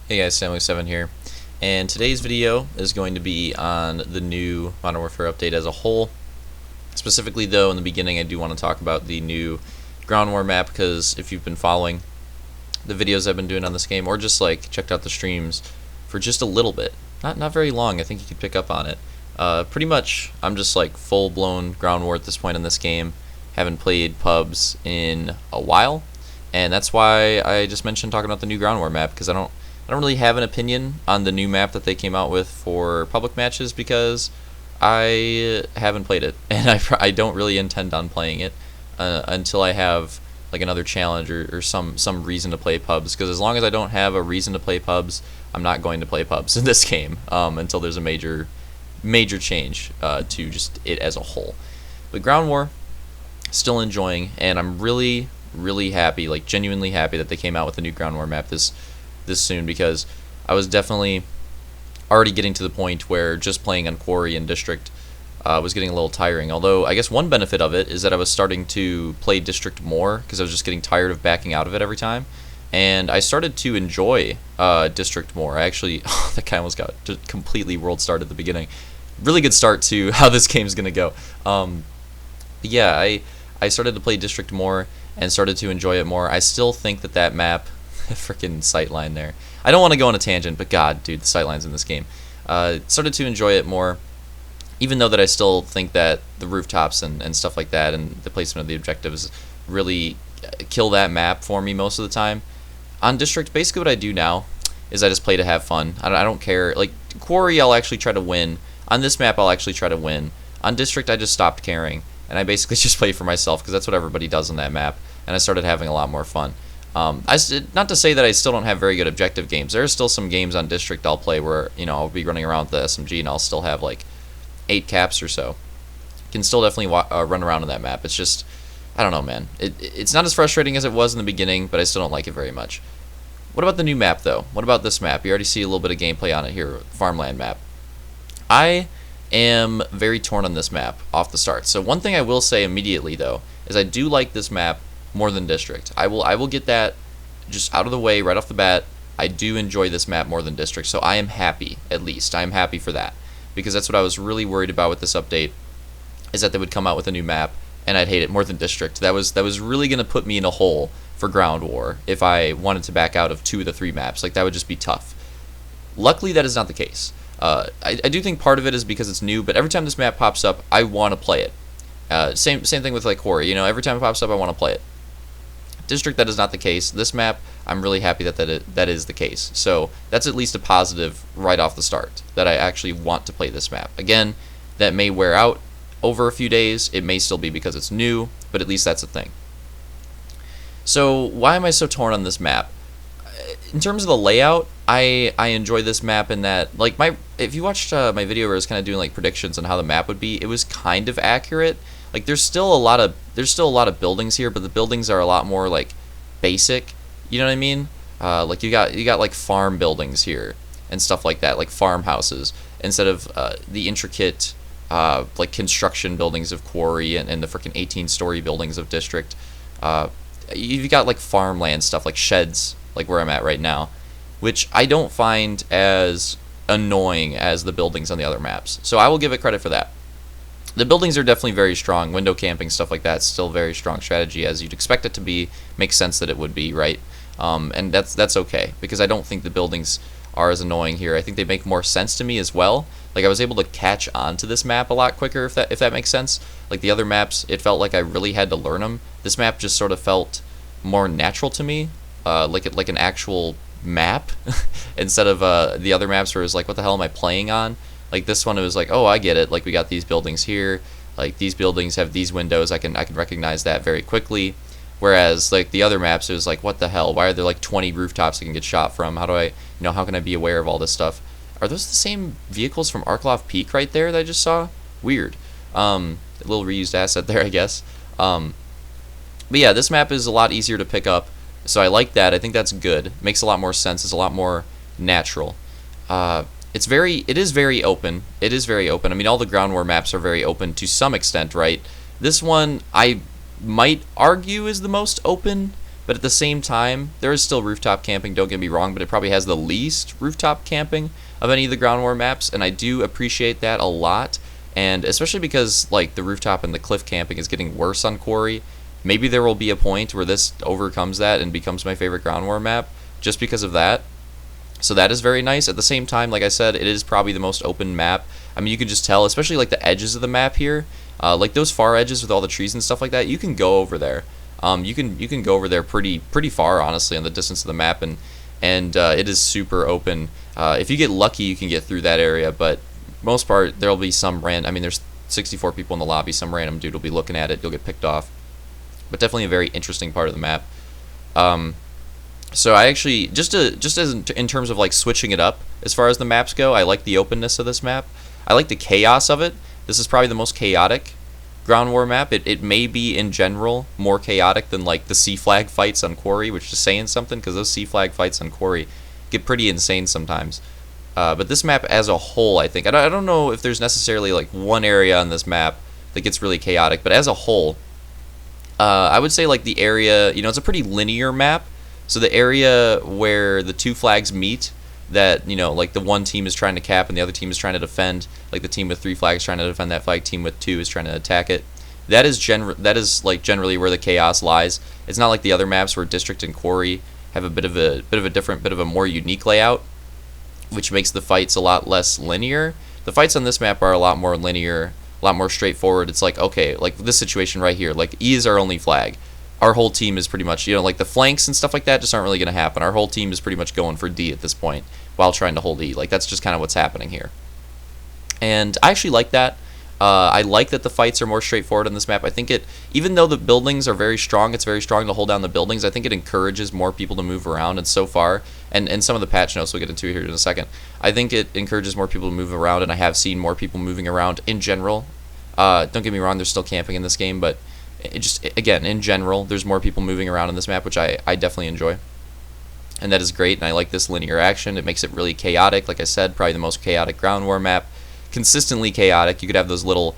Hey guys, Samuel7 here, and today's video is going to be on the new Modern Warfare update as a whole. Specifically though, in the beginning I do want to talk about the new ground war map, because if you've been following the videos I've been doing on this game, or just like checked out the streams for just a little bit, not very long, I think you could pick up on it. Pretty much I'm just like full-blown ground war at this point in this game. Haven't played pubs in a while, and that's why I just mentioned talking about the new ground war map, because I don't really have an opinion on the new map that they came out with for public matches, because I haven't played it, and I don't really intend on playing it until I have like another challenge or some reason to play pubs. Because as long as I don't have a reason to play pubs, I'm not going to play pubs in this game until there's a major change to just it as a whole. But ground war, still enjoying, and I'm really happy, like genuinely happy, that they came out with a new ground war map this soon, because I was definitely already getting to the point where just playing on Quarry and District was getting a little tiring. Although I guess one benefit of it is that I was starting to play District more, because I was just getting tired of backing out of it every time, and I started to enjoy District more. I actually that guy almost got completely world started at the beginning. Really good start to how this game's gonna go. Yeah, I started to play District more and started to enjoy it more. I still think that map, freaking sightline there. I don't want to go on a tangent, but god, dude, the sightlines in this game. Started to enjoy it more, even though that I still think that the rooftops and stuff like that and the placement of the objectives really kill that map for me most of the time. On District, basically what I do now is I just play to have fun. I don't care. Like, Quarry, I'll actually try to win. On this map, I'll actually try to win. On District, I just stopped caring, and I basically just play for myself, because that's what everybody does on that map, and I started having a lot more fun. Not to say that I still don't have very good objective games. There are still some games on District I'll play where, you know, I'll be running around with the SMG and I'll still have like 8 caps or so. Can still definitely run around on that map. It's just, I don't know, man. It's not as frustrating as it was in the beginning, but I still don't like it very much. What about the new map though? What about this map? You already see a little bit of gameplay on it here, farmland map. I am very torn on this map off the start. So one thing I will say immediately though is I do like this map more than District. I will get that just out of the way right off the bat. I do enjoy this map more than District, so I am happy. At least I am happy for that, because that's what I was really worried about with this update, is that they would come out with a new map and I'd hate it more than District. That was really gonna put me in a hole for ground war if I wanted to back out of 2 of the 3 maps. Like, that would just be tough. Luckily, that is not the case. I do think part of it is because it's new, but every time this map pops up, I want to play it. Same thing with like Quarry. You know, every time it pops up, I want to play it. District, that is not the case. This map, I'm really happy that is the case. So that's at least a positive right off the start, that I actually want to play this map. Again, that may wear out over a few days. It may still be because it's new, but at least that's a thing. So why am I so torn on this map? In terms of the layout, I enjoy this map in that, like, if you watched my video where I was kind of doing like predictions on how the map would be, it was kind of accurate. Like, there's still a lot of buildings here, but the buildings are a lot more like basic. You know what I mean? Like, you got like farm buildings here and stuff like that, like farmhouses, instead of the intricate like construction buildings of Quarry and the freaking 18-story buildings of District. You've got like farmland stuff, like sheds, like where I'm at right now, which I don't find as annoying as the buildings on the other maps. So I will give it credit for that. The buildings are definitely very strong. Window camping, stuff like that, still very strong strategy, as you'd expect it to be. Makes sense that it would be, right? And that's okay, because I don't think the buildings are as annoying here. I think they make more sense to me as well. Like, I was able to catch on to this map a lot quicker, if that makes sense. Like, the other maps, it felt like I really had to learn them. This map just sort of felt more natural to me, like an actual map, instead of the other maps where it was like, what the hell am I playing on? Like, this one, it was like, oh, I get it. Like, we got these buildings here. Like, these buildings have these windows. I can recognize that very quickly. Whereas, like, the other maps, it was like, what the hell? Why are there like 20 rooftops I can get shot from? How can I be aware of all this stuff? Are those the same vehicles from Arkloff Peak right there that I just saw? Weird. A little reused asset there, I guess. But yeah, this map is a lot easier to pick up, so I like that. I think that's good. Makes a lot more sense. It's a lot more natural. It is very open. It is very open. I mean, all the ground war maps are very open to some extent, right? This one, I might argue, is the most open, but at the same time, there is still rooftop camping, don't get me wrong, but it probably has the least rooftop camping of any of the ground war maps, and I do appreciate that a lot. And especially because like the rooftop and the cliff camping is getting worse on Quarry, maybe there will be a point where this overcomes that and becomes my favorite ground war map just because of that. So that is very nice. At the same time, like I said, it is probably the most open map. I mean, you can just tell, especially like the edges of the map here, like those far edges with all the trees and stuff like that. You can go over there. You can go over there pretty far, honestly, on the distance of the map, and it is super open. If you get lucky, you can get through that area, but most part there'll be some I mean, there's 64 people in the lobby. Some random dude will be looking at it. You'll get picked off. But definitely a very interesting part of the map. So I actually, just as in terms of like switching it up as far as the maps go, I like the openness of this map. I like the chaos of it. This is probably the most chaotic ground war map. It may be in general more chaotic than like the sea flag fights on Quarry, which is saying something, because those sea flag fights on Quarry get pretty insane sometimes. But this map as a whole, I think, I don't know if there's necessarily like one area on this map that gets really chaotic, but as a whole, I would say like the area, you know, it's a pretty linear map. So the area where the two flags meet, that, you know, like the one team is trying to cap and the other team is trying to defend, like the team with 3 flags trying to defend that flag, team with 2 is trying to attack it. That is like generally where the chaos lies. It's not like the other maps where District and Quarry have a bit of a more unique layout, which makes the fights a lot less linear. The fights on this map are a lot more linear, a lot more straightforward. It's like, okay, like this situation right here, like E is our only flag. Our whole team is pretty much, you know, like the flanks and stuff like that just aren't really going to happen. Our whole team is pretty much going for D at this point while trying to hold E. Like, that's just kind of what's happening here. And I actually like that. I like that the fights are more straightforward on this map. I think it, even though the buildings are very strong, it's very strong to hold down the buildings. I think it encourages more people to move around, and so far, and some of the patch notes we'll get into here in a second, I think it encourages more people to move around, and I have seen more people moving around in general. Don't get me wrong, there's still camping in this game, but again, in general, there's more people moving around in this map, which I definitely enjoy. And that is great, and I like this linear action. It makes it really chaotic. Like I said, probably the most chaotic ground war map. Consistently chaotic. You could have those little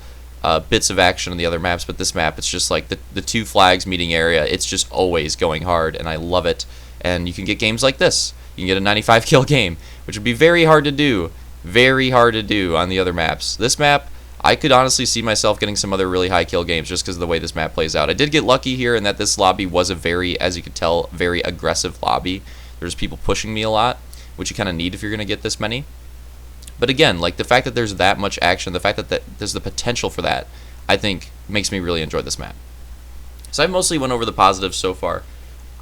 bits of action on the other maps, but this map, it's just like the 2 flags meeting area. It's just always going hard, and I love it. And you can get games like this. You can get a 95 kill game, which would be very hard to do. Very hard to do on the other maps. This map, I could honestly see myself getting some other really high kill games just because of the way this map plays out. I did get lucky here in that this lobby was a very, as you could tell, very aggressive lobby. There's people pushing me a lot, which you kind of need if you're going to get this many. But again, like the fact that there's that much action, the fact that there's the potential for that, I think makes me really enjoy this map. So I mostly went over the positives so far.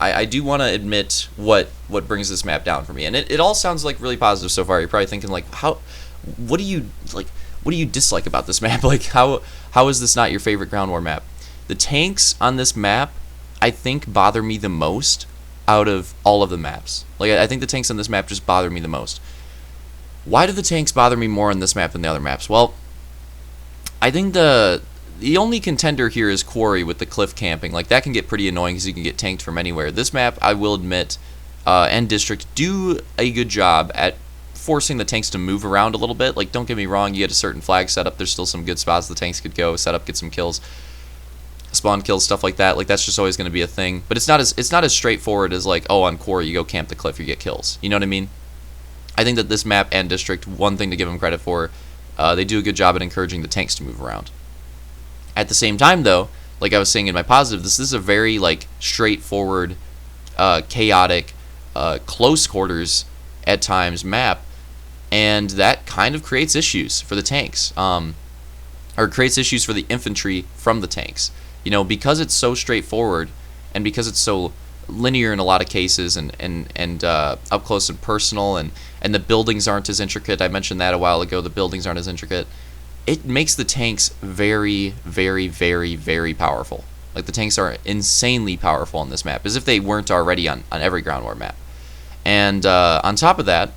I do want to admit what brings this map down for me. And it all sounds like really positive so far. You're probably thinking like, what do you dislike about this map? Like, how is this not your favorite ground war map? The tanks on this map, I think, bother me the most out of all of the maps. Like, I think the tanks on this map just bother me the most. Why do the tanks bother me more on this map than the other maps? Well, I think the only contender here is Quarry with the cliff camping. Like, that can get pretty annoying because you can get tanked from anywhere. This map, I will admit, and District do a good job at forcing the tanks to move around a little bit. Like, don't get me wrong, you get a certain flag setup, there's still some good spots the tanks could go, set up, get some kills, spawn kills, stuff like that. Like, that's just always going to be a thing. But it's not as straightforward as like, oh, on Quarry you go camp the cliff, you get kills. You know what I mean? I think that this map and District, one thing to give them credit for, they do a good job at encouraging the tanks to move around. At the same time, though, like I was saying in my positive, this is a very like straightforward, chaotic, close quarters at times map, and that kind of creates issues for the tanks, or creates issues for the infantry from the tanks. You know, because it's so straightforward, and because it's so linear in a lot of cases, and up close and personal, and the buildings aren't as intricate. I mentioned that a while ago. The buildings aren't as intricate. It makes the tanks very, very, very, very powerful. Like, the tanks are insanely powerful on this map, as if they weren't already on every ground war map. And on top of that,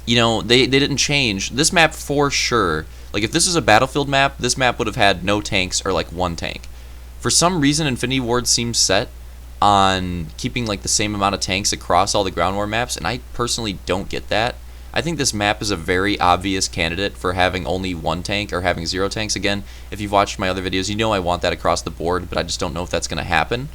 you know, they didn't change this map for sure. Like, if this was a battlefield map, this map would have had no tanks or like 1 tank. For some reason, Infinity Ward seems set on keeping like the same amount of tanks across all the ground war maps, and I personally don't get that. I think this map is a very obvious candidate for having only 1 tank or having 0 tanks. Again, if you've watched my other videos, you know I want that across the board, but I just don't know if that's going to happen.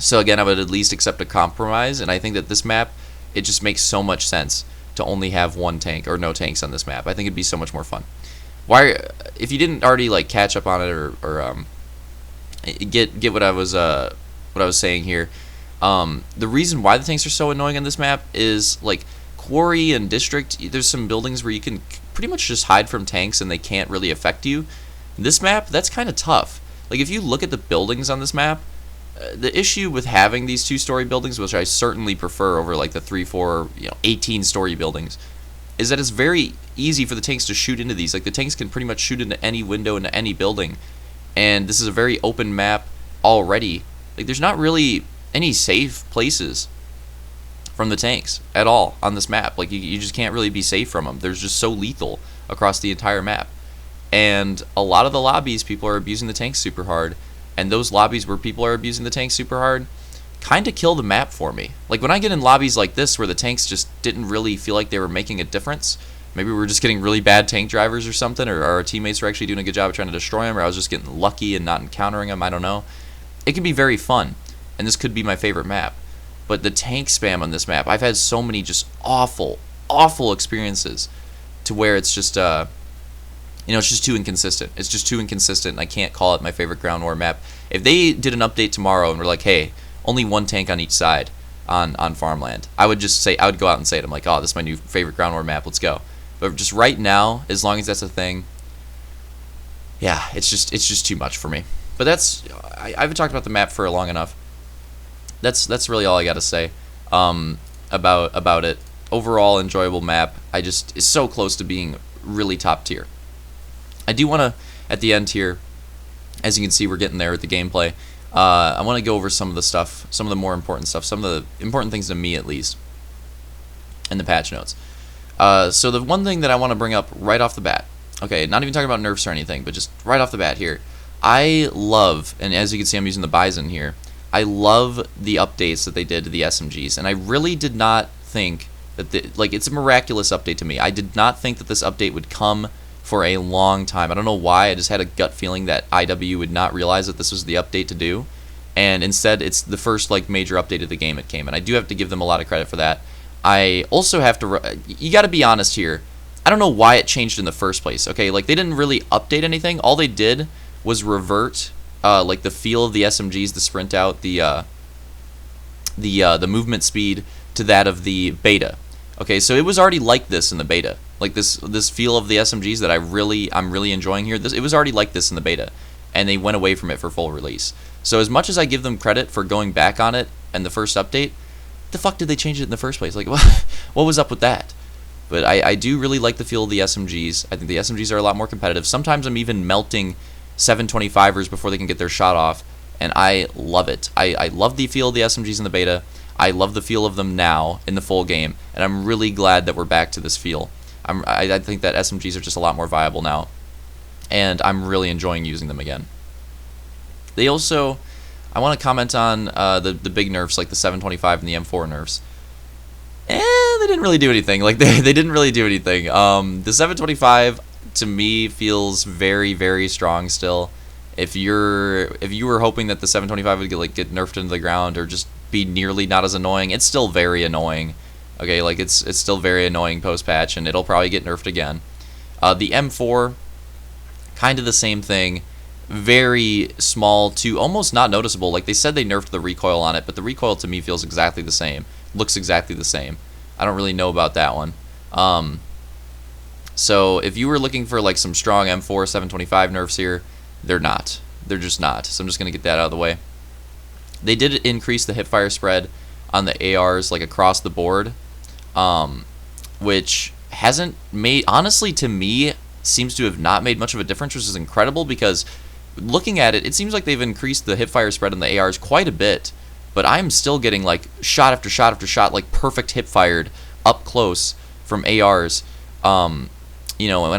So again, I would at least accept a compromise, and I think that this map, it just makes so much sense to only have one tank or no tanks on this map. I think it'd be so much more fun. Why, if you didn't already like catch up on it or get what I was saying here, the reason why the tanks are so annoying on this map is like Quarry and District. There's some buildings where you can pretty much just hide from tanks and they can't really affect you. This map, that's kind of tough. Like if you look at the buildings on this map, the issue with having these 2-story buildings, which I certainly prefer over like the 3, 4, 18-story buildings, is that it's very easy for the tanks to shoot into these. Like the tanks can pretty much shoot into any window, into any building, and this is a very open map already. Like there's not really any safe places from the tanks at all on this map. Like you just can't really be safe from them. They're just so lethal across the entire map. And a lot of the lobbies, people are abusing the tanks super hard. And those lobbies where people are abusing the tanks super hard kind of kill the map for me. Like when I get in lobbies like this where the tanks just didn't really feel like they were making a difference, maybe we were just getting really bad tank drivers or something, or our teammates were actually doing a good job of trying to destroy them, or I was just getting lucky and not encountering them, I don't know. It can be very fun, and this could be my favorite map. But the tank spam on this map, I've had so many just awful experiences to where it's just it's just too inconsistent. It's just too inconsistent, and I can't call it my favorite ground war map. If they did an update tomorrow and were like, hey, only one tank on each side on farmland, I would go out and say it. I'm like, oh, this is my new favorite ground war map. Let's go. But just right now, as long as that's a thing, yeah, it's just too much for me. But I've talked about the map for long enough. That's really all I got to say about it. Overall, enjoyable map. It's so close to being really top tier. I do want to, at the end here, as you can see, we're getting there with the gameplay. I want to go over some of the stuff, some of the more important stuff, some of the important things to me at least, in the patch notes. So the one thing that I want to bring up right off the bat, okay, not even talking about nerfs or anything, but just right off the bat here, I love, and as you can see I'm using the Bison here, I love the updates that they did to the SMGs, and I really did not think that, it's a miraculous update to me. I did not think that this update would come for a long time. I don't know why. I just had a gut feeling that IW would not realize that this was the update to do, and instead it's the first major update of the game it came, and I do have to give them a lot of credit for that. I also have to, you got to be honest here, I don't know why it changed in the first place. Okay, they didn't really update anything. All they did was revert the feel of the SMGs, the sprint out, the movement speed to that of the beta. Okay, so it was already like this in the beta. Like this feel of the SMGs that I'm really enjoying here. It was already like this in the beta, and they went away from it for full release. So as much as I give them credit for going back on it and the first update, the fuck did they change it in the first place? Like what was up with that? But I do really like the feel of the SMGs. I think the SMGs are a lot more competitive. Sometimes I'm even melting 725ers before they can get their shot off, and I love it. I love the feel of the SMGs in the beta. I love the feel of them now in the full game, and I'm really glad that we're back to this feel. I think that SMGs are just a lot more viable now, and I'm really enjoying using them again. They also, I want to comment on the big nerfs like the 725 and the M4 nerfs. They didn't really do anything. They didn't really do anything. The 725 to me feels very, very strong still. If you were hoping that the 725 would get nerfed into the ground or just be nearly not as annoying, it's still very annoying. Okay, it's still very annoying post-patch, and it'll probably get nerfed again. The M4, kind of the same thing. Very small to almost not noticeable. Like they said they nerfed the recoil on it, but the recoil to me feels exactly the same. Looks exactly the same. I don't really know about that one. So if you were looking for some strong M4 725 nerfs here, they're not. They're just not. So I'm just going to get that out of the way. They did increase the hipfire spread on the ARs across the board, which hasn't made, honestly to me, seems to have not made much of a difference, which is incredible because looking at it, it seems like they've increased the hipfire spread on the ARs quite a bit, but I'm still getting shot after shot after shot, perfect hipfired up close from ARs, when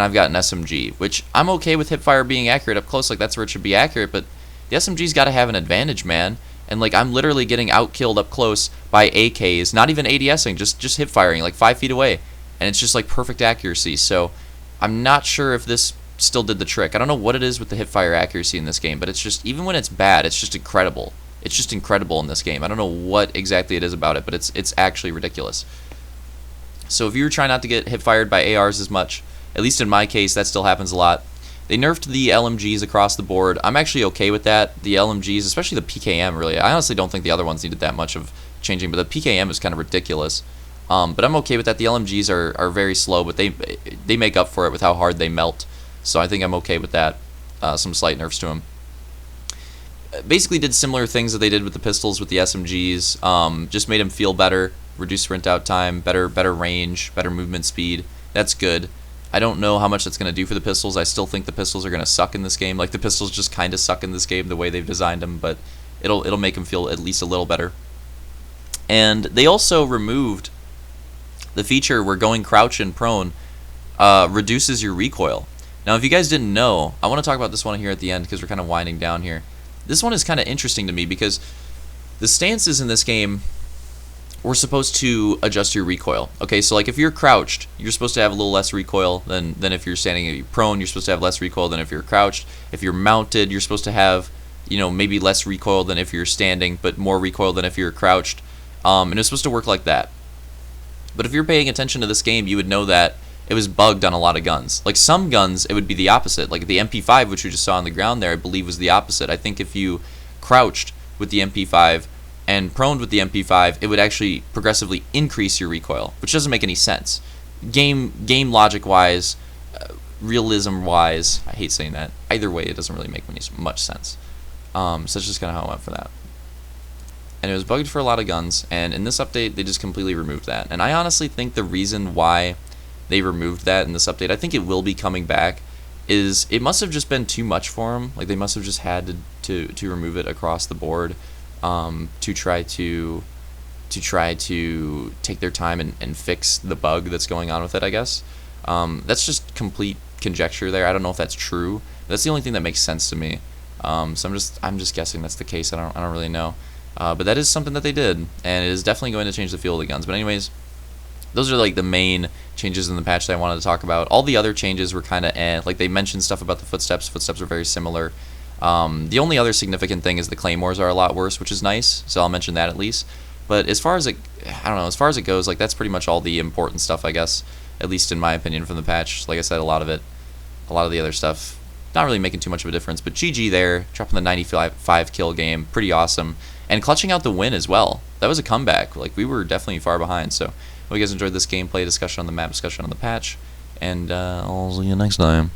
I've got an SMG, which I'm okay with hipfire being accurate up close, that's where it should be accurate, but the SMG's got to have an advantage, man. And I'm literally getting outkilled up close by AKs, not even ADSing, just hip firing 5 feet away, and it's just perfect accuracy. So I'm not sure if this still did the trick. I don't know what it is with the hip fire accuracy in this game, but it's just, even when it's bad, it's just incredible. It's just incredible in this game. I don't know what exactly it is about it, but it's actually ridiculous. So if you're trying not to get hip fired by ARs as much, at least in my case, that still happens a lot. They nerfed the LMGs across the board. I'm actually okay with that. The LMGs, especially the PKM, really. I honestly don't think the other ones needed that much of changing, but the PKM is kind of ridiculous. But I'm okay with that. The LMGs are very slow, but they make up for it with how hard they melt. So I think I'm okay with that. Some slight nerfs to them. Basically did similar things that they did with the pistols with the SMGs. Just made them feel better, reduced sprint out time, better range, better movement speed. That's good. I don't know how much that's going to do for the pistols. I still think the pistols are going to suck in this game. Like, the pistols just kind of suck in this game the way they've designed them, but it'll make them feel at least a little better. And they also removed the feature where going crouch and prone reduces your recoil. Now, if you guys didn't know, I want to talk about this one here at the end because we're kind of winding down here. This one is kind of interesting to me because the stances in this game were supposed to adjust your recoil. Okay, so like if you're crouched, you're supposed to have a little less recoil than if you're standing. If you're prone, you're supposed to have less recoil than if you're crouched. If you're mounted, you're supposed to have, you know, maybe less recoil than if you're standing, but more recoil than if you're crouched. And it's supposed to work like that. But if you're paying attention to this game, you would know that it was bugged on a lot of guns. Like some guns, it would be the opposite. Like the MP5, which we just saw on the ground there, I believe was the opposite. I think if you crouched with the MP5 and proned with the MP5, it would actually progressively increase your recoil, which doesn't make any sense. Game logic wise, realism wise, I hate saying that. Either way, it doesn't really make much sense. So that's just kind of how I went for that. And it was bugged for a lot of guns, and in this update, they just completely removed that. And I honestly think the reason why they removed that in this update, I think it will be coming back, is it must have just been too much for them. Like, they must have just had to remove it across the board. To try to take their time and fix the bug that's going on with it, I guess. That's just complete conjecture there. I don't know if that's true. That's the only thing that makes sense to me. So I'm just guessing that's the case. I don't really know. But that is something that they did, and it is definitely going to change the feel of the guns. But anyways, those are like the main changes in the patch that I wanted to talk about. All the other changes were kind of like they mentioned stuff about the footsteps. Footsteps are very similar. The only other significant thing is the claymores are a lot worse, which is nice, so I'll mention that at least. But as far as it goes, like that's pretty much all the important stuff, I guess, at least in my opinion from the patch. Like I said, a lot of the other stuff, not really making too much of a difference. But GG there, dropping the 95 kill game, pretty awesome, and clutching out the win as well. That was a comeback. Like we were definitely far behind. So hope you guys enjoyed this gameplay discussion on the map, discussion on the patch, and I'll see you next time.